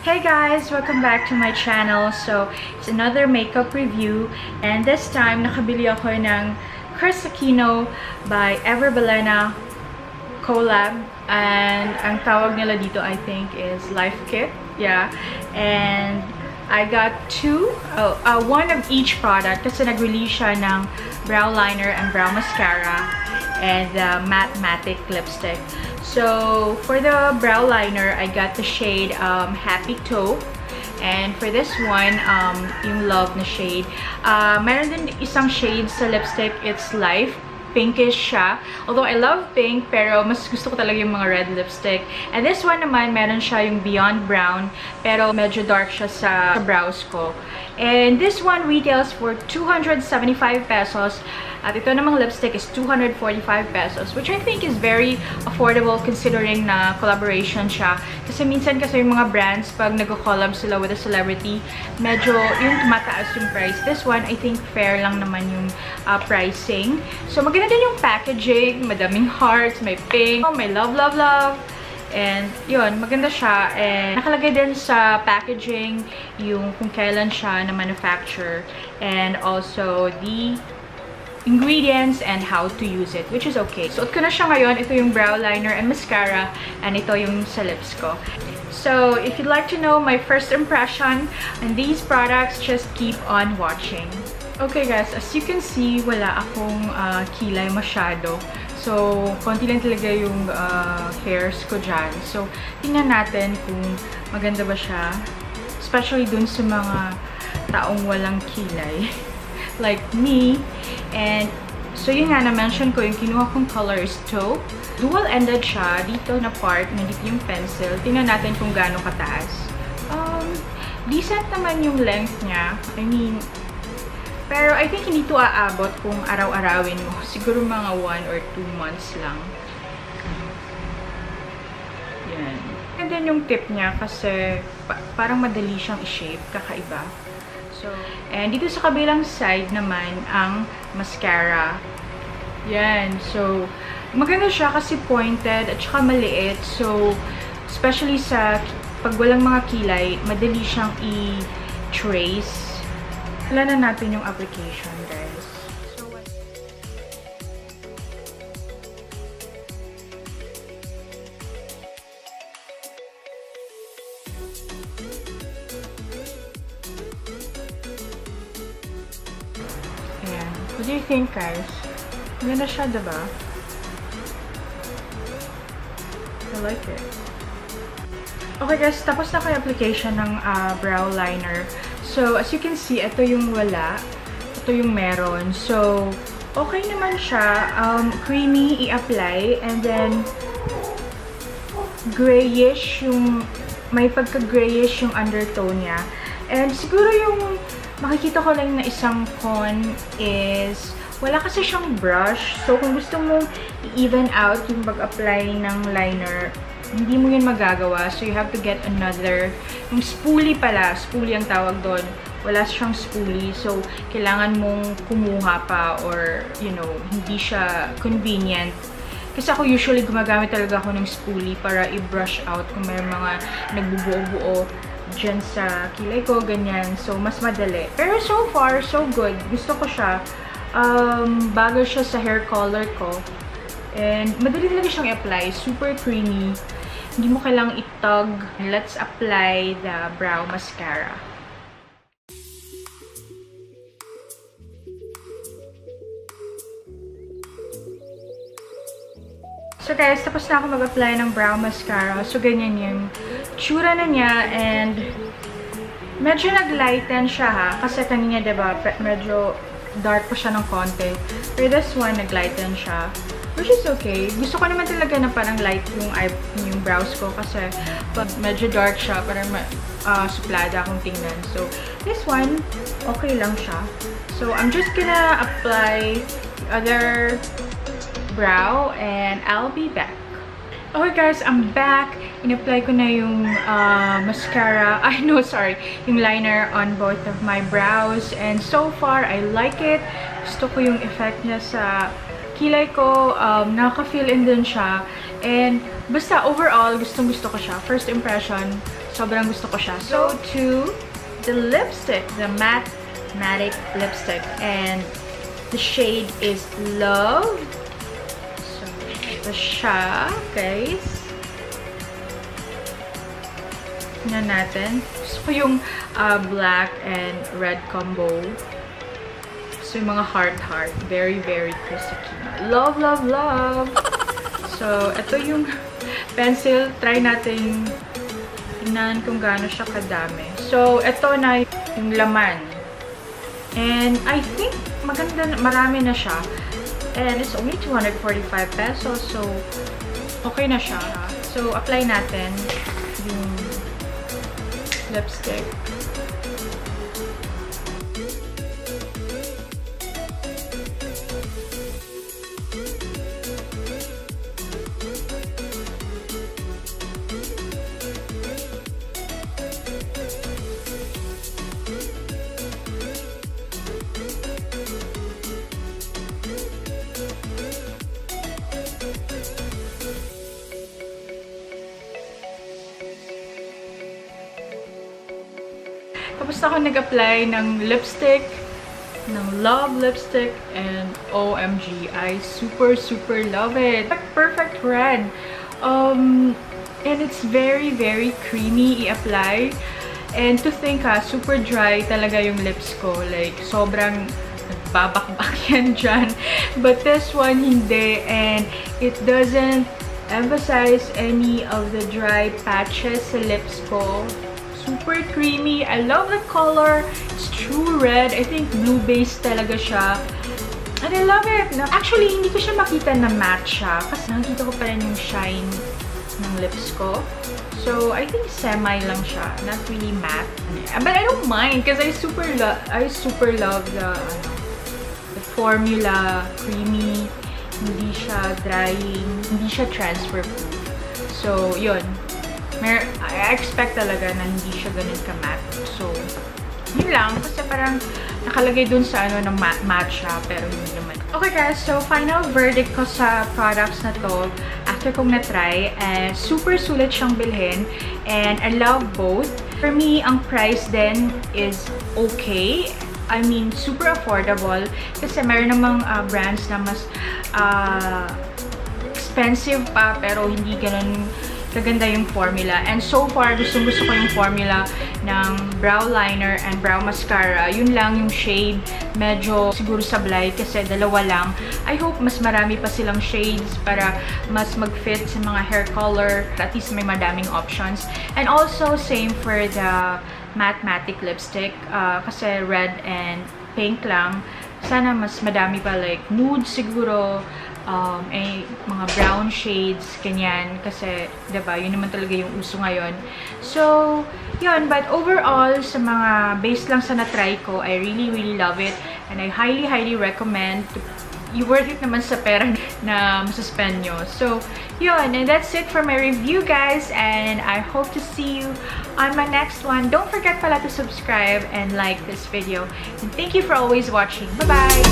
Hey guys! Welcome back to my channel. So, it's another makeup review. And this time, nakabili ako ng Kris Aquino by Bilena collab. And ang tawag nila dito, I think, is Life Kit. Yeah. And I got one of each product kasi nag-release siya ng brow liner and brow mascara and the matte lipstick. So, for the brow liner, I got the shade Happy Taupe. And for this one, yung Love na shade. Meron din isang shade sa lipstick, it's Life. Pinkish siya. Although I love pink, pero mas gusto ko talaga yung mga red lipstick. And this one naman, meron siya yung Beyond Brown, pero medyo dark siya sa brows ko. And this one retails for 275 pesos. At ito namang lipstick is 245 pesos, which I think is very affordable considering na collaboration siya. Kasi minsan kasi yung mga brands, pag nag-collab sila with a celebrity, medyo yung tumataas yung price. This one, I think fair lang naman yung pricing. So maganda din yung packaging, madaming hearts, may pink, may love, love, love. And yun, maganda siya. And nakalagay din sa packaging yung kung kailan siya na manufacture. And also the ingredients and how to use it, which is okay. Suot ko na siya ngayon. Ito yung brow liner and mascara. And ito yung sa lips ko. So, if you'd like to know my first impression on these products, just keep on watching. Okay guys, as you can see, wala akong kilay masyado. So, konti lang talaga yung hairs ko dyan. So, tingnan natin kung maganda ba siya. Especially dun sa mga taong walang kilay. Like me. And, so yun nga, na-mention ko, yung kinuha kong color is taupe. Dual-ended siya. Dito na part, nandito yung pencil. Tingnan natin kung gaano kataas. Decent naman yung length niya. I mean, pero I think hindi to aabot kung araw-arawin mo. Siguro mga 1 or 2 months lang. Yan. And then yung tip niya kasi parang madali siyang i-shape. Kakaiba. So, and dito sa kabilang side naman ang mascara. Yan. So, maganda siya kasi pointed at saka maliit. So, especially sa pag walang mga kilay, madali siyang i-trace. Wala na natin yung application, guys. So, ayan. What do you think, guys? Maganda siya, diba? I like it. Okay, guys. Tapos na ko yung application ng brow liner. So, as you can see, ito yung wala. Ito yung meron. So, okay naman siya. Creamy i-apply. And then, grayish yung, may pagka-grayish yung undertone niya. And siguro yung makikita ko lang na isang con is, wala kasi siyang brush. So, kung gusto mo i-even out yung pag-apply ng liner, hindi mo yun magagawa. So, you have to get another. Yung spoolie pala. Spoolie ang tawag doon. Wala siyang spoolie. So, kailangan mong kumuha pa or, you know, hindi siya convenient. Kasi ako usually gumagamit talaga ako ng spoolie para i-brush out kung may mga nagbubuo-buo dyan sa kilay ko, ganyan. So, mas madali. Pero so far, so good. Gusto ko siya. Bago siya sa hair color ko. And, madali talaga siyang i-apply. Super creamy. Hindi mo kailangang itug. Let's apply the brow mascara. So guys, tapos na ako mag-apply ng brow mascara. So ganyan yung tsura na niya. And medyo nag-lighten siya ha. Kasi kanina diba, medyo dark pa siya ng konti. Pero this one, nag-lighten siya. Which is okay. Gusto ko naman talaga na parang light yung brows ko kasi pag medyo dark siya, parang suplada akong tingnan. So, this one, okay lang siya. So, I'm just gonna apply the other brow and I'll be back. Okay guys, I'm back. In-apply ko na yung mascara. Yung liner on both of my brows. And so far, I like it. Gusto ko yung effect niya sa kilay ko, nakaka-fill in din siya. And basta overall, gustong-gusto ko siya. First impression, Sobrang gusto ko siya. So, to the lipstick, the matte lipstick. And the shade is Love. So, ito siya, guys. Tingnan natin. Gusto ko yung black and red combo. So, yung mga heart. Very, very Kris Aquino. Love, love, love! So, ito yung pencil. Try natin tingnan kung gaano siya kadami. So, ito na yung laman. And I think maganda, marami na siya. And it's only 245 pesos. So, okay na siya. So, apply natin yung lipstick. Tapos ako nag-apply ng lipstick, ng Love lipstick, and OMG, I super, super love it. Perfect red. And it's very, very creamy i-apply. And to think super dry talaga yung lips ko. Like, sobrang nagbabakbak yan dyan. But this one, hindi. And it doesn't emphasize any of the dry patches sa lips ko. Super creamy. I love the color. It's true red. I think blue-based talaga siya. And I love it. Actually, hindi ko siya makita na matte siya. Kasi nakikita ko pa rin yung shine ng lips ko. So, I think semi lang siya. Not really matte. But I don't mind because I super love the formula. Creamy. Hindi siya drying. Hindi siya transfer-proof. So, yun. I expect talaga na hindi siya ganun ka-matte. So, yun lang. Kasi parang nakalagay dun sa na matte siya, pero hindi naman. Okay guys, so final verdict ko sa products na to, after kong na-try, super sulit siyang bilhin. And I love both. For me, ang price then is okay. I mean, super affordable. Kasi meron namang brands na mas expensive pa, pero hindi ganun kaganda yung formula. And so far, gusto ko yung formula ng brow liner and brow mascara. Yun lang yung shade. Medyo siguro sablay kasi dalawa lang. I hope mas marami pa silang shades para mas mag-fit sa mga hair color. At least may madaming options. And also, same for the matte lipstick. Kasi red and pink lang. Sana mas madami pa, like nude siguro. Mga brown shades, kanyan. Kasi, diba, yun naman talaga yung uso ngayon. So, yun. But overall, sa mga based lang sa na-try ko, I really, really love it. And I highly, highly recommend. You worth it naman sa pera na masuspend nyo. So, yun. And that's it for my review, guys. And I hope to see you on my next one. Don't forget pala to subscribe and like this video. And thank you for always watching. Bye-bye!